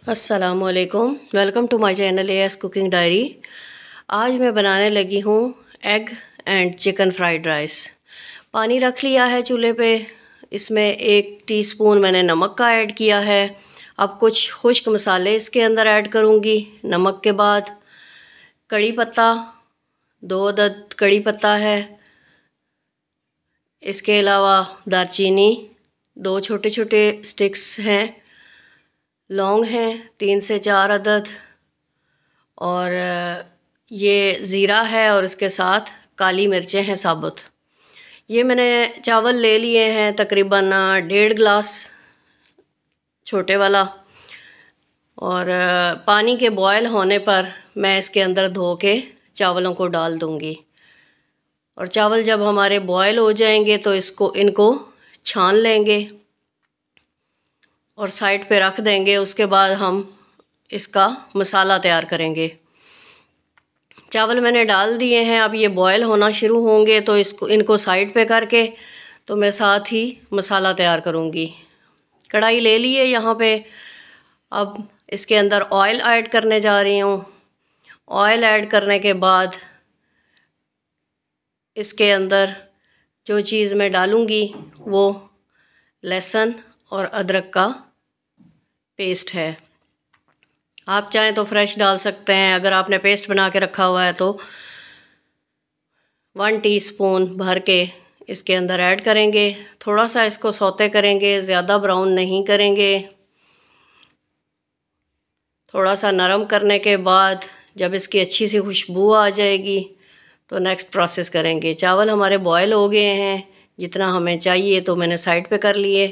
अस्सलामुअलैकुम, welcome to my channel AS cooking diary. आज मैं बनाने लगी हूँ egg and chicken fried rice. पानी रख लिया है चूल्हे पे। इसमें 1 टीस्पून मैंने नमक का ऐड किया है। अब कुछ खुश्क मसाले इसके अंदर ऐड करूँगी। नमक के बाद कड़ी पत्ता, 2 अदद कड़ी पत्ता है। इसके अलावा दालचीनी 2 छोटे छोटे स्टिक्स हैं। लौंग हैं 3 से 4 अदद, और ये ज़ीरा है, और इसके साथ काली मिर्चें हैं साबुत। ये मैंने चावल ले लिए हैं तकरीबन 1.5 गिलास छोटे वाला, और पानी के बॉयल होने पर मैं इसके अंदर धो के चावलों को डाल दूँगी। और चावल जब हमारे बॉयल हो जाएंगे तो इनको छान लेंगे और साइड पे रख देंगे। उसके बाद हम इसका मसाला तैयार करेंगे। चावल मैंने डाल दिए हैं, अब ये बॉयल होना शुरू होंगे तो इनको साइड पे करके तो मैं साथ ही मसाला तैयार करूँगी। कढ़ाई ले लिए यहाँ पे। अब इसके अंदर ऑयल ऐड करने जा रही हूँ। ऑयल ऐड करने के बाद इसके अंदर जो चीज़ मैं डालूँगी वो लहसुन और अदरक का पेस्ट है। आप चाहें तो फ्रेश डाल सकते हैं। अगर आपने पेस्ट बना के रखा हुआ है तो 1 टीस्पून भर के इसके अंदर ऐड करेंगे। थोड़ा सा इसको सौते करेंगे, ज़्यादा ब्राउन नहीं करेंगे। थोड़ा सा नरम करने के बाद जब इसकी अच्छी सी खुशबू आ जाएगी तो नेक्स्ट प्रोसेस करेंगे। चावल हमारे बॉयल हो गए हैं, जितना हमें चाहिए तो मैंने साइड पे कर लिए,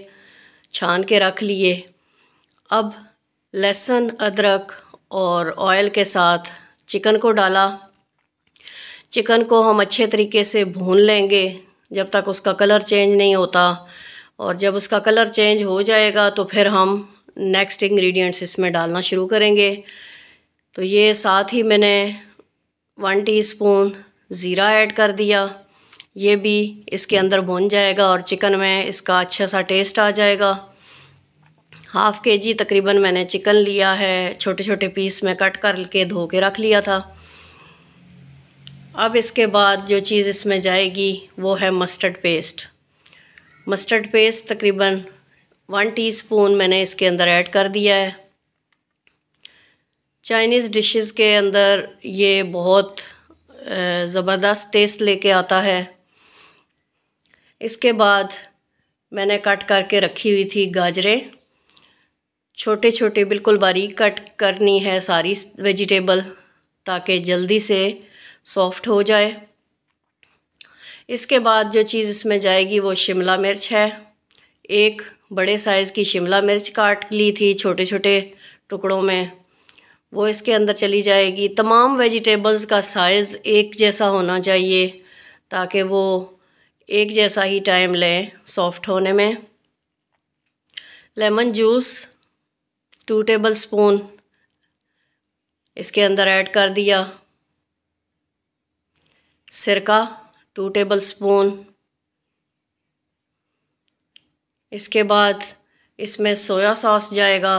छान के रख लिए। अब लहसुन, अदरक और ऑयल के साथ चिकन को डाला। चिकन को हम अच्छे तरीके से भून लेंगे जब तक उसका कलर चेंज नहीं होता, और जब उसका कलर चेंज हो जाएगा तो फिर हम नेक्स्ट इंग्रेडिएंट्स इसमें डालना शुरू करेंगे। तो ये साथ ही मैंने 1 टीस्पून ज़ीरा ऐड कर दिया। ये भी इसके अंदर भुन जाएगा और चिकन में इसका अच्छा सा टेस्ट आ जाएगा। ½ kg तकरीबन मैंने चिकन लिया है, छोटे छोटे पीस में कट करके धो के रख लिया था। अब इसके बाद जो चीज़ इसमें जाएगी वो है मस्टर्ड पेस्ट। मस्टर्ड पेस्ट तकरीबन 1 टीस्पून मैंने इसके अंदर ऐड कर दिया है। चाइनीज़ डिशेस के अंदर ये बहुत ज़बरदस्त टेस्ट लेके आता है। इसके बाद मैंने कट करके रखी हुई थी गाजरें। छोटे छोटे बिल्कुल बारीक कट करनी है सारी वेजिटेबल, ताकि जल्दी से सॉफ्ट हो जाए। इसके बाद जो चीज़ इसमें जाएगी वो शिमला मिर्च है। 1 बड़े साइज़ की शिमला मिर्च काट ली थी छोटे छोटे टुकड़ों में, वो इसके अंदर चली जाएगी। तमाम वेजिटेबल्स का साइज़ एक जैसा होना चाहिए ताकि वो एक जैसा ही टाइम लें सॉफ्ट होने में। लेमन जूस 2 टेबलस्पून इसके अंदर ऐड कर दिया। सिरका 2 टेबलस्पून। इसके बाद इसमें सोया सॉस जाएगा,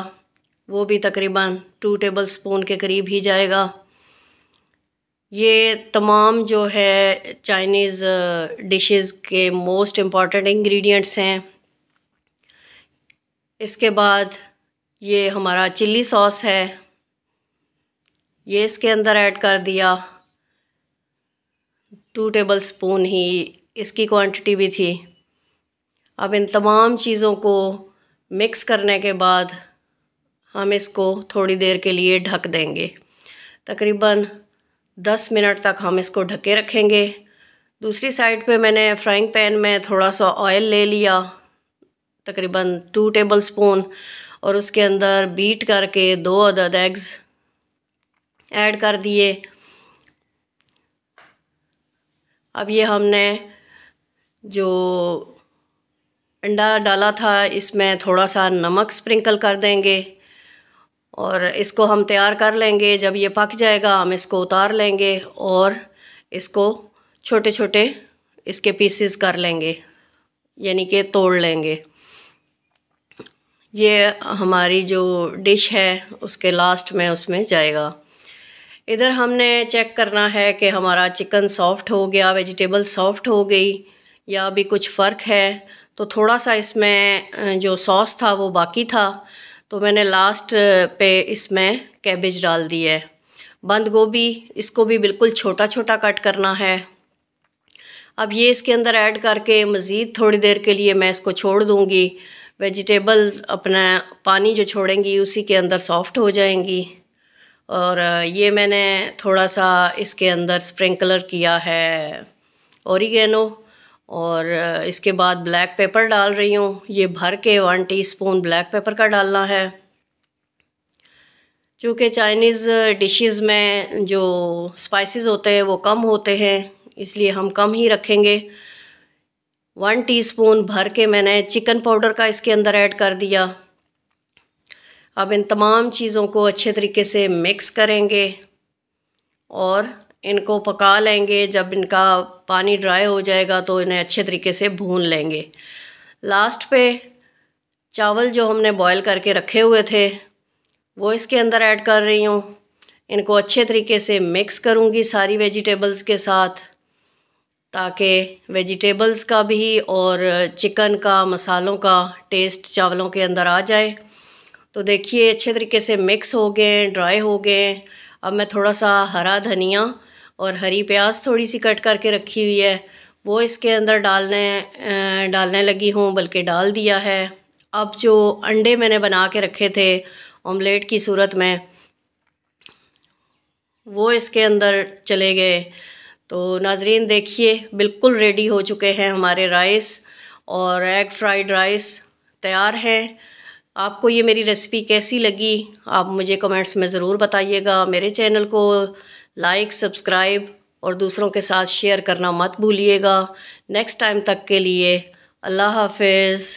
वो भी तकरीबन 2 टेबलस्पून के करीब ही जाएगा। ये तमाम जो है चाइनीज़ डिशेस के मोस्ट इम्पॉर्टेंट इंग्रेडिएंट्स हैं। इसके बाद ये हमारा चिल्ली सॉस है, ये इसके अंदर ऐड कर दिया। 2 टेबलस्पून ही इसकी क्वांटिटी भी थी। अब इन तमाम चीज़ों को मिक्स करने के बाद हम इसको थोड़ी देर के लिए ढक देंगे। तकरीबन 10 मिनट तक हम इसको ढके रखेंगे। दूसरी साइड पे मैंने फ्राइंग पैन में थोड़ा सा ऑयल ले लिया, तकरीबन 2 टेबलस्पून, और उसके अंदर बीट करके 2 अदद एग्स ऐड कर दिए। अब ये हमने जो अंडा डाला था इसमें थोड़ा सा नमक स्प्रिंकल कर देंगे और इसको हम तैयार कर लेंगे। जब ये पक जाएगा हम इसको उतार लेंगे और इसको छोटे छोटे इसके पीसेस कर लेंगे, यानी कि तोड़ लेंगे। ये हमारी जो डिश है उसके लास्ट में उसमें जाएगा। इधर हमने चेक करना है कि हमारा चिकन सॉफ्ट हो गया, वेजिटेबल सॉफ्ट हो गई या अभी कुछ फ़र्क है। तो थोड़ा सा इसमें जो सॉस था वो बाकी था, तो मैंने लास्ट पे इसमें कैबेज डाल दी है। बंद गोभी, इसको भी बिल्कुल छोटा छोटा कट करना है। अब ये इसके अंदर ऐड करके मज़ीद थोड़ी देर के लिए मैं इसको छोड़ दूँगी। वेजिटेबल्स अपना पानी जो छोड़ेंगी उसी के अंदर सॉफ्ट हो जाएंगी। और ये मैंने थोड़ा सा इसके अंदर स्प्रिंकलर किया है ओरिगेनो, और इसके बाद ब्लैक पेपर डाल रही हूँ। ये भर के 1 टीस्पून ब्लैक पेपर का डालना है। चूँकि चाइनीज़ डिशेस में जो स्पाइसेस होते हैं वो कम होते हैं, इसलिए हम कम ही रखेंगे। 1 टीस्पून भर के मैंने चिकन पाउडर का इसके अंदर ऐड कर दिया। अब इन तमाम चीज़ों को अच्छे तरीके से मिक्स करेंगे और इनको पका लेंगे। जब इनका पानी ड्राई हो जाएगा तो इन्हें अच्छे तरीके से भून लेंगे। लास्ट पे चावल जो हमने बॉईल करके रखे हुए थे वो इसके अंदर ऐड कर रही हूँ। इनको अच्छे तरीके से मिक्स करूँगी सारी वेजिटेबल्स के साथ, ताकि वेजिटेबल्स का भी और चिकन का मसालों का टेस्ट चावलों के अंदर आ जाए। तो देखिए अच्छे तरीके से मिक्स हो गए, ड्राई हो गए। अब मैं थोड़ा सा हरा धनिया और हरी प्याज थोड़ी सी कट करके रखी हुई है वो इसके अंदर डालने लगी हूँ, बल्कि डाल दिया है। अब जो अंडे मैंने बना के रखे थे ऑमलेट की सूरत में, वो इसके अंदर चले गए। तो नाजरीन देखिए बिल्कुल रेडी हो चुके हैं हमारे राइस, और एग फ्राइड राइस तैयार हैं। आपको ये मेरी रेसिपी कैसी लगी आप मुझे कमेंट्स में ज़रूर बताइएगा। मेरे चैनल को लाइक, सब्सक्राइब और दूसरों के साथ शेयर करना मत भूलिएगा। नेक्स्ट टाइम तक के लिए अल्लाह हाफिज़।